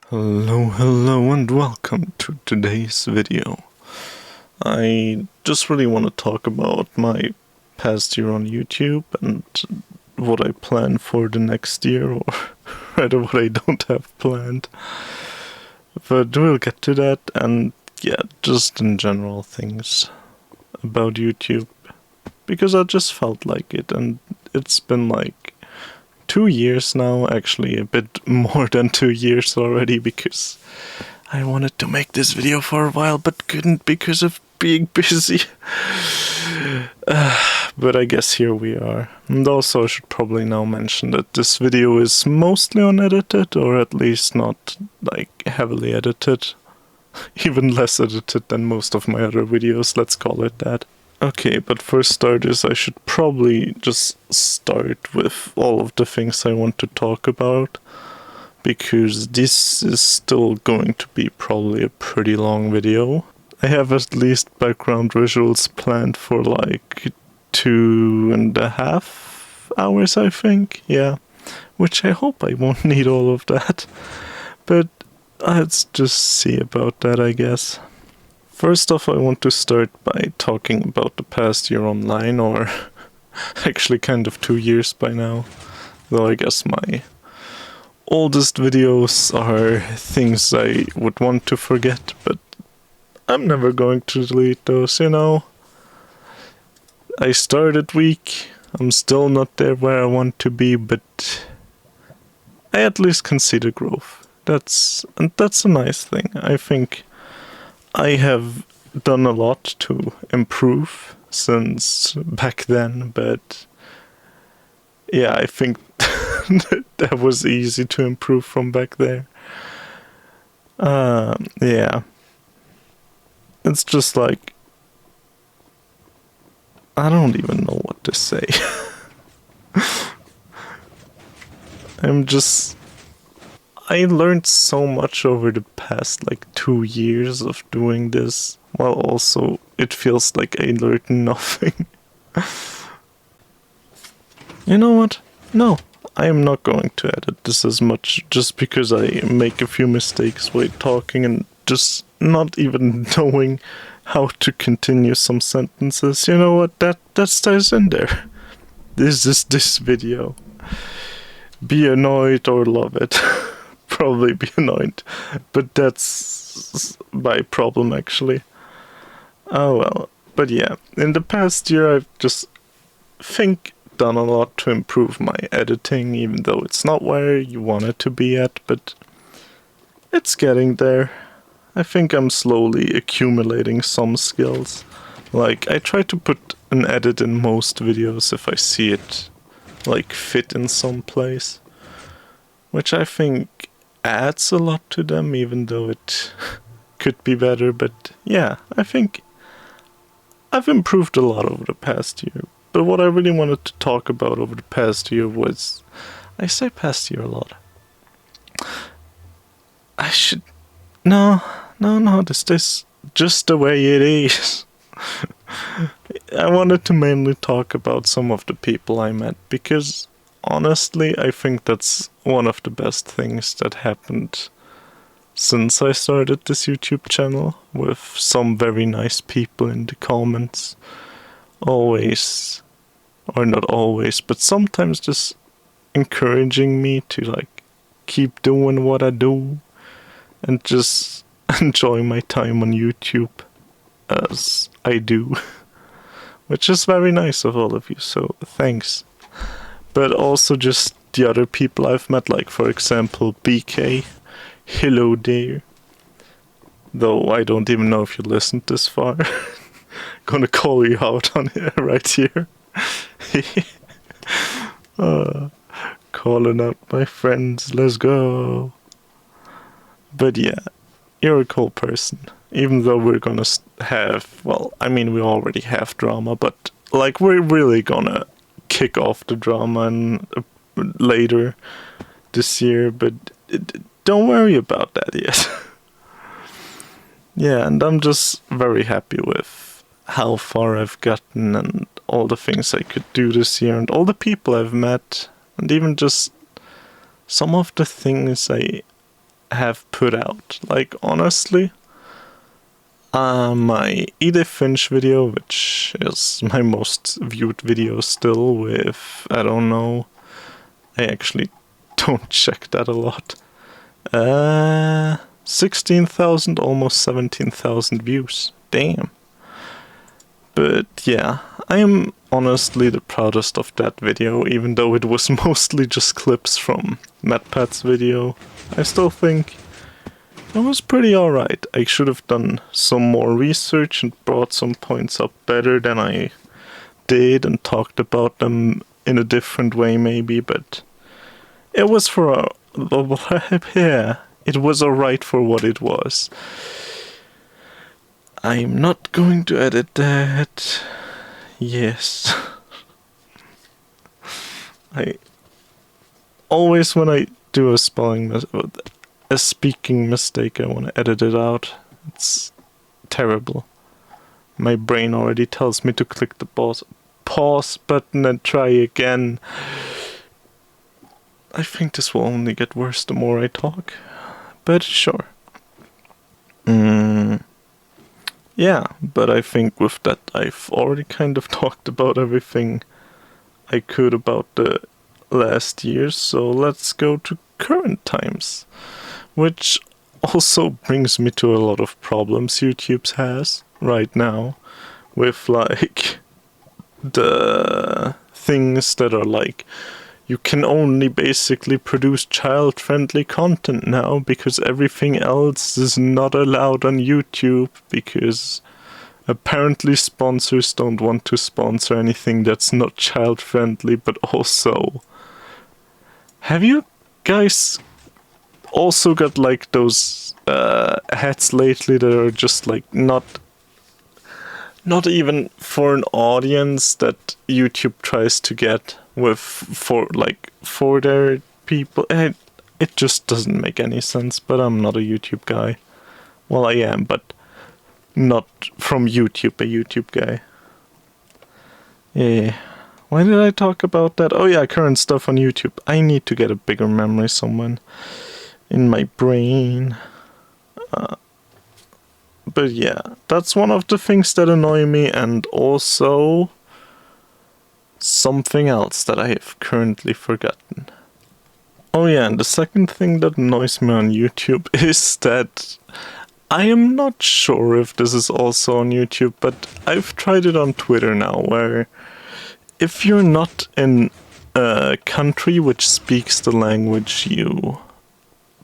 Hello and welcome to today's video. I just really want to talk about my past year on YouTube and what I plan for the next year, or rather what I don't have planned. But we'll get to that, and yeah, just in general things about YouTube. Because I just felt like it, and it's been like 2 years now, actually a bit more than 2 years already, because I wanted to make this video for a while but couldn't because of being busy. But I guess here we are. And also I should probably now mention that this video is mostly unedited, or at least not like heavily edited. Even less edited than most of my other videos, let's call it that. Okay, but for starters, I should probably just start with all of the things I want to talk about, because this is still going to be probably a pretty long video. I have at least background visuals planned for like 2.5 hours, I think, yeah, which I hope I won't need all of that, but let's just see about that, I guess. First off, I want to start by talking about the past year online, or actually kind of 2 years by now, though I guess my oldest videos are things I would want to forget, but I'm never going to delete those, you know. I started weak, I'm still not there where I want to be, but I at least can see the growth. That's a nice thing. I think I have done a lot to improve since back then, but yeah, I think that was easy to improve from back there. Yeah. It's just like, I don't even know what to say. I learned so much over the past like 2 years of doing this, while also it feels like I learned nothing. You know what? No, I am not going to edit this as much, just because I make a few mistakes while talking and just not even knowing how to continue some sentences. You know what? That stays in there. This is this video. Be annoyed or love it. Probably be annoyed, but that's my problem actually. Oh well, but yeah, in the past year I've just done a lot to improve my editing, even though it's not where you want it to be at, but it's getting there. I think I'm slowly accumulating some skills. Like, I try to put an edit in most videos if I see it like fit in some place, which I think adds a lot to them, even though it could be better. But yeah, I think I've improved a lot over the past year. But what I really wanted to talk about over the past year was, I say past year a lot. I should, no, this is just the way it is. I wanted to mainly talk about some of the people I met, because honestly, I think that's one of the best things that happened since I started this YouTube channel, with some very nice people in the comments. Always, or not always, but sometimes just encouraging me to like keep doing what I do and just enjoy my time on YouTube as I do. Which is very nice of all of you, so thanks. But also just the other people I've met, like for example BK, hello there. Though I don't even know if you listened this far. Gonna call you out on it right here. Calling out my friends, let's go. But yeah, you're a cool person. Even though we're gonna have, well, I mean, we already have drama, but like, we're really gonna kick off the drama later this year, but don't worry about that yet. Yeah, and I'm just very happy with how far I've gotten and all the things I could do this year and all the people I've met, and even just some of the things I have put out. Like, honestly, my Edith Finch video, which is my most viewed video still with, I don't know, I actually don't check that a lot. 16,000, almost 17,000 views. Damn. But yeah, I am honestly the proudest of that video, even though it was mostly just clips from MatPat's video. I still think it was pretty alright. I should have done some more research and brought some points up better than I did and talked about them in a different way maybe, but it was it was alright for what it was. I'm not going to edit that. Yes. I always, when I do a speaking mistake, I want to edit it out. It's terrible. My brain already tells me to click the pause button and try again. I think this will only get worse the more I talk. But sure. Yeah, but I think with that I've already kind of talked about everything I could about the last year, so let's go to current times. Which also brings me to a lot of problems YouTube has right now with like the things that are like you can only basically produce child-friendly content now because everything else is not allowed on YouTube because apparently sponsors don't want to sponsor anything that's not child-friendly, but also have you guys also got like those hats lately that are just like not even for an audience that YouTube tries to get with for their people? It just doesn't make any sense, but I'm not a YouTube guy. Well, I am, but not from YouTube, a YouTube guy. Yeah. Why did I talk about that? Oh yeah, current stuff on YouTube. I need to get a bigger memory somewhere in my brain. But yeah, that's one of the things that annoy me, and also something else that I have currently forgotten. Oh yeah, and the second thing that annoys me on YouTube is that I am not sure if this is also on YouTube, but I've tried it on Twitter now, where if you're not in a country which speaks the language you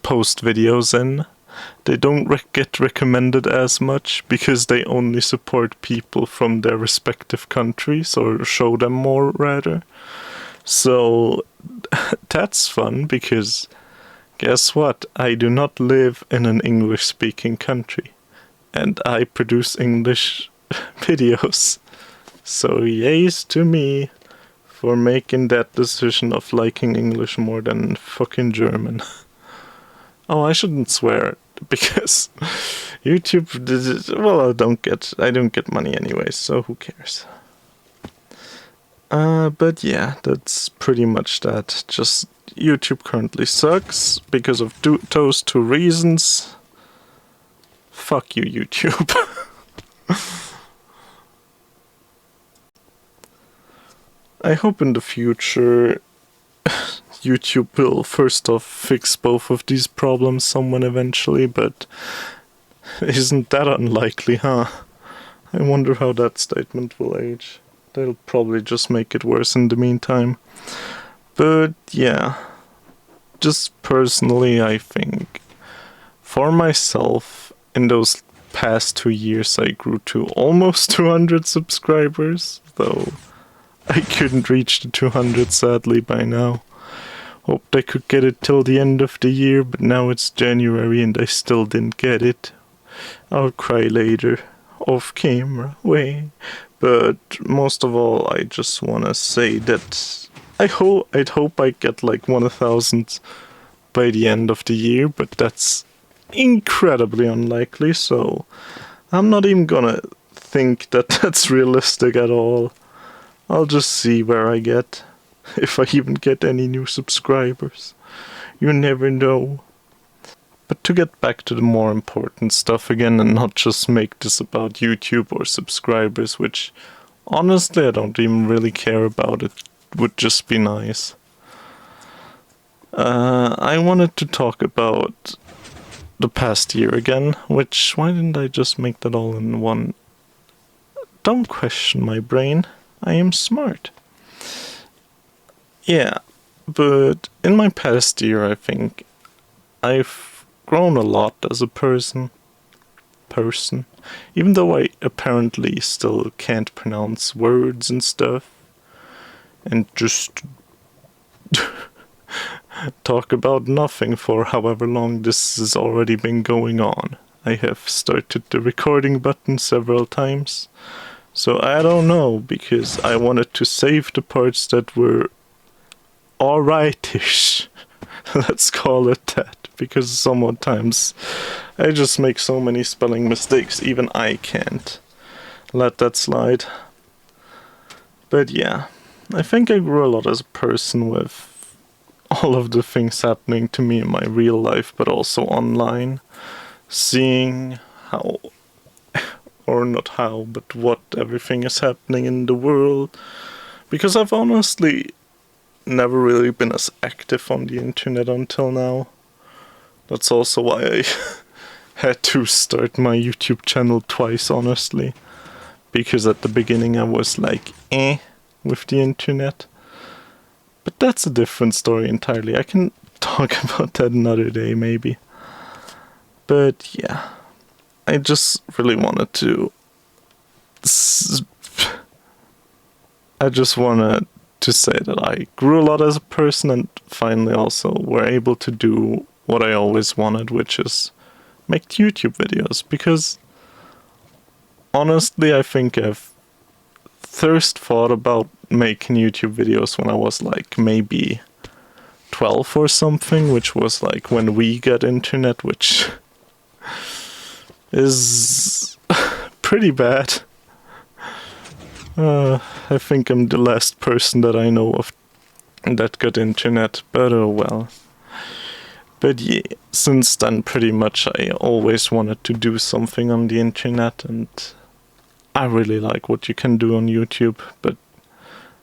post videos in, they don't get recommended as much because they only support people from their respective countries, or show them more rather. So that's fun because guess what? I do not live in an English speaking country and I produce English videos. So yays to me for making that decision of liking English more than fucking German. Oh, I shouldn't swear because YouTube, well, I don't get money anyway, so who cares? But yeah, that's pretty much that. Just YouTube currently sucks because of those two reasons. Fuck you, YouTube. I hope in the future YouTube will first off fix both of these problems someone eventually, but isn't that unlikely, huh? I wonder how that statement will age. They'll probably just make it worse in the meantime. But yeah, just personally I think for myself in those past 2 years I grew to almost 200 subscribers, though I couldn't reach the 200 sadly by now. Hoped I could get it till the end of the year, but now it's January and I still didn't get it. I'll cry later, off camera, way. But most of all, I just wanna say that I'd hope I get like 1,000 by the end of the year, but that's incredibly unlikely, so I'm not even gonna think that that's realistic at all. I'll just see where I get. If I even get any new subscribers. You never know. But to get back to the more important stuff again and not just make this about YouTube or subscribers, which honestly I don't even really care about, it would just be nice. I wanted to talk about the past year again, which, why didn't I just make that all in one? Don't question my brain, I am smart. Yeah, but in my past year I think I've grown a lot as a person, even though I apparently still can't pronounce words and stuff, and just talk about nothing for however long this has already been going on. I have started the recording button several times, so I don't know, because I wanted to save the parts that were alrightish. Let's call it that, because sometimes I just make so many spelling mistakes, even I can't let that slide. But yeah, I think I grew a lot as a person with all of the things happening to me in my real life, but also online. Seeing how, or not how, but what everything is happening in the world. Because I've honestly never really been as active on the internet until now. That's also why I had to start my YouTube channel twice, honestly. Because at the beginning I was like, with the internet. But that's a different story entirely. I can talk about that another day, maybe. But yeah, I just really wanted to... I just wanted to say that I grew a lot as a person and finally also were able to do what I always wanted, which is make YouTube videos, because honestly I think I've first thought about making YouTube videos when I was like maybe 12 or something, which was like when we got internet, which is pretty bad. I think I'm the last person that I know of that got internet, but oh well. But yeah, since then pretty much I always wanted to do something on the internet, and I really like what you can do on YouTube, but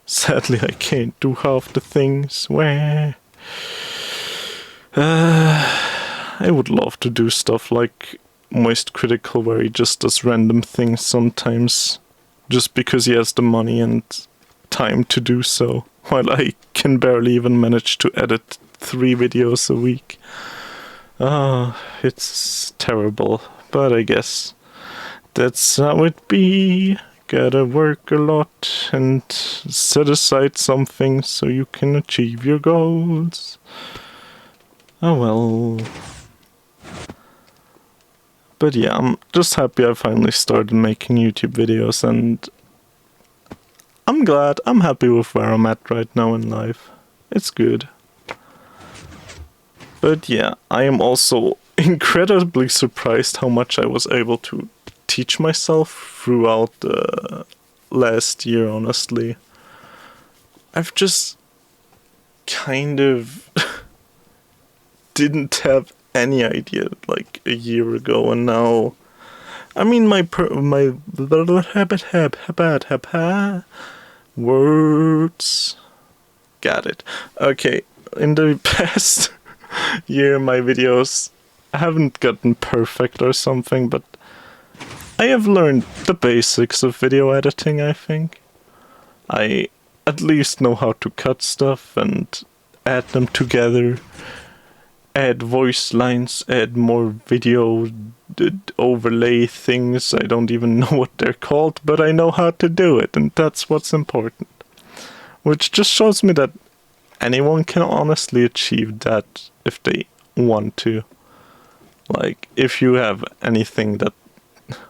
sadly I can't do half the things. Where I would love to do stuff like Moist Critical, where he just does random things sometimes, just because he has the money and time to do so, while I can barely even manage to edit 3 videos a week. It's terrible, but I guess that's how it be. Gotta work a lot and set aside something so you can achieve your goals. Oh well. But yeah, I'm just happy I finally started making YouTube videos, and I'm glad, I'm happy with where I'm at right now in life. It's good. But yeah, I am also incredibly surprised how much I was able to teach myself throughout the last year, honestly. I've just kind of didn't have any idea like a year ago, and now I mean my words, got it. Okay, in the past year my videos haven't gotten perfect or something, but I have learned the basics of video editing, I think. I at least know how to cut stuff and add them together, add voice lines, add more video overlay things. I don't even know what they're called, but I know how to do it, and that's what's important. Which just shows me that anyone can honestly achieve that if they want to. Like, if you have anything that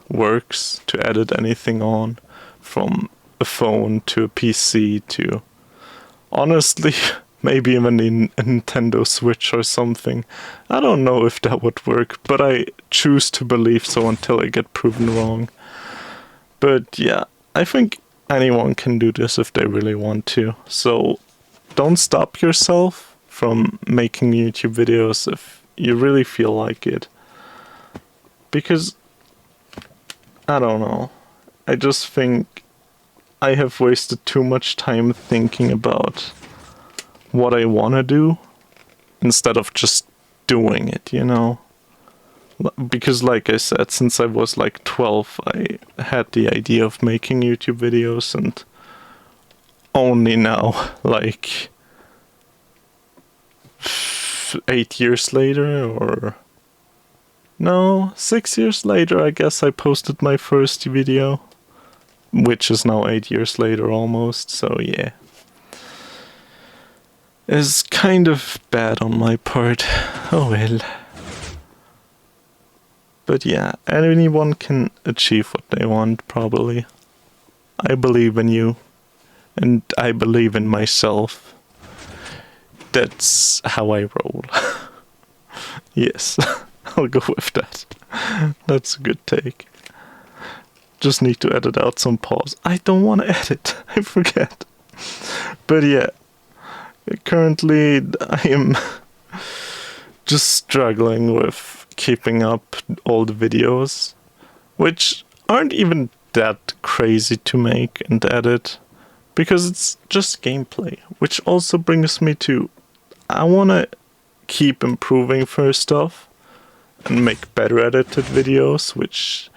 works to edit anything on, from a phone to a PC to, honestly, maybe even a Nintendo Switch or something. I don't know if that would work, but I choose to believe so until I get proven wrong. But yeah, I think anyone can do this if they really want to. So don't stop yourself from making YouTube videos if you really feel like it. Because, I don't know, I just think I have wasted too much time thinking about what I want to do instead of just doing it, you know? Because like I said, since I was like 12, I had the idea of making YouTube videos, and only now, like 8 years later, or no, 6 years later, I guess I posted my first video, which is now 8 years later almost, so yeah. It's kind of bad on my part. Oh well. But yeah, anyone can achieve what they want, probably. I believe in you, and I believe in myself. That's how I roll. Yes, I'll go with that. That's a good take. Just need to edit out some pause. I don't want to edit, I forget. But yeah, currently I am just struggling with keeping up all the videos, which aren't even that crazy to make and edit, because it's just gameplay, which also brings me to, I want to keep improving first off and make better edited videos, which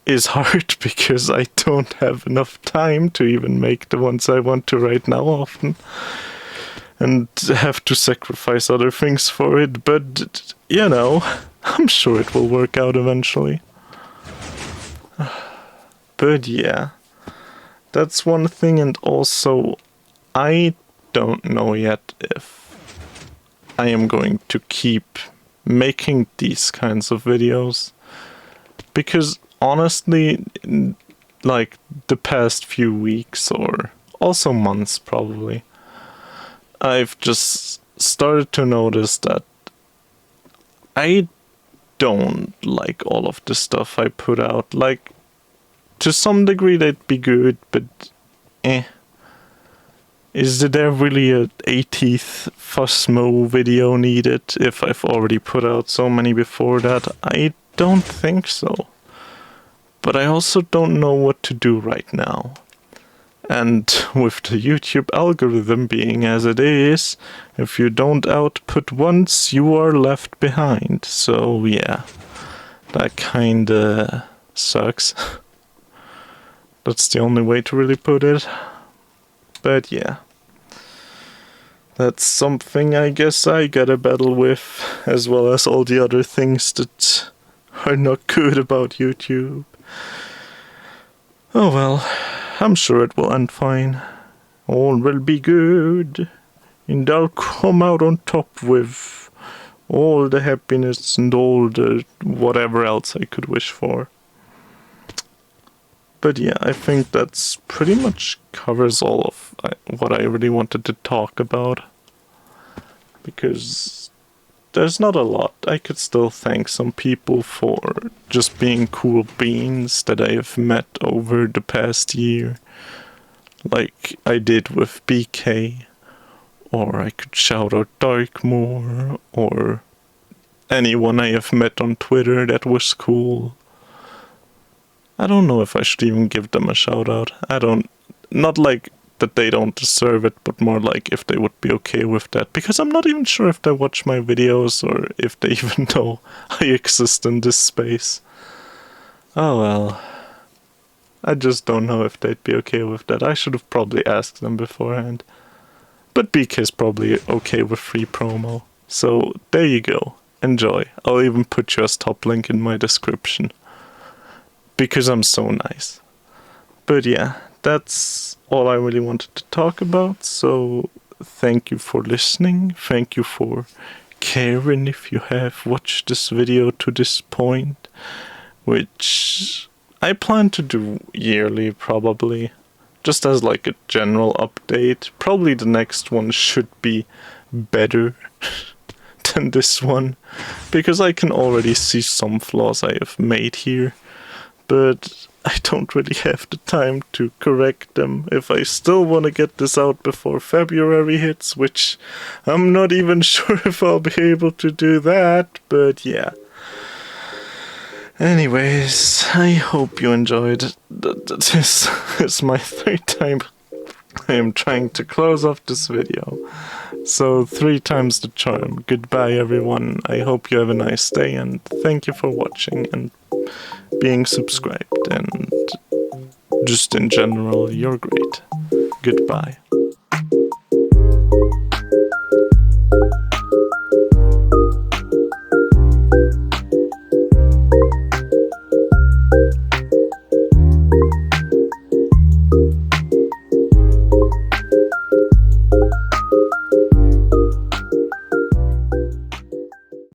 is hard because I don't have enough time to even make the ones I want to right now often, and have to sacrifice other things for it, but you know, I'm sure it will work out eventually. But yeah, that's one thing, and also I don't know yet if I am going to keep making these kinds of videos, because honestly, like the past few weeks, or also months probably, I've just started to notice that I don't like all of the stuff I put out. Like, to some degree they'd be good, but is there really a 80th Fussmo video needed if I've already put out so many before that? I don't think so. But I also don't know what to do right now. And with the YouTube algorithm being as it is, if you don't output once, you are left behind. So yeah, that kinda sucks. That's the only way to really put it. But yeah, that's something I guess I gotta battle with, as well as all the other things that are not good about YouTube. Oh well, I'm sure it will end fine. All will be good, and I'll come out on top with all the happiness and all the whatever else I could wish for. But yeah, I think that's pretty much covers all of what I really wanted to talk about. Because there's not a lot. I could still thank some people for just being cool beans that I have met over the past year. Like I did with BK. Or I could shout out Darkmoor. Or anyone I have met on Twitter that was cool. I don't know if I should even give them a shout out. Not like that they don't deserve it, but more like if they would be okay with that. Because I'm not even sure if they watch my videos or if they even know I exist in this space. Oh well. I just don't know if they'd be okay with that. I should have probably asked them beforehand. But BK's probably okay with free promo. So there you go. Enjoy. I'll even put you as top link in my description. Because I'm so nice. But yeah, that's all I really wanted to talk about. So thank you for listening. Thank you for caring if you have watched this video to this point. Which I plan to do yearly probably. Just as like a general update. Probably the next one should be better than this one. Because I can already see some flaws I have made here but I don't really have the time to correct them if I still want to get this out before February hits, which I'm not even sure if I'll be able to do that, but yeah. Anyways, I hope you enjoyed. This is my third time I am trying to close off this video. So 3 times the charm. Goodbye everyone. I hope you have a nice day and thank you for watching and being subscribed, and just in general, you're great. Goodbye.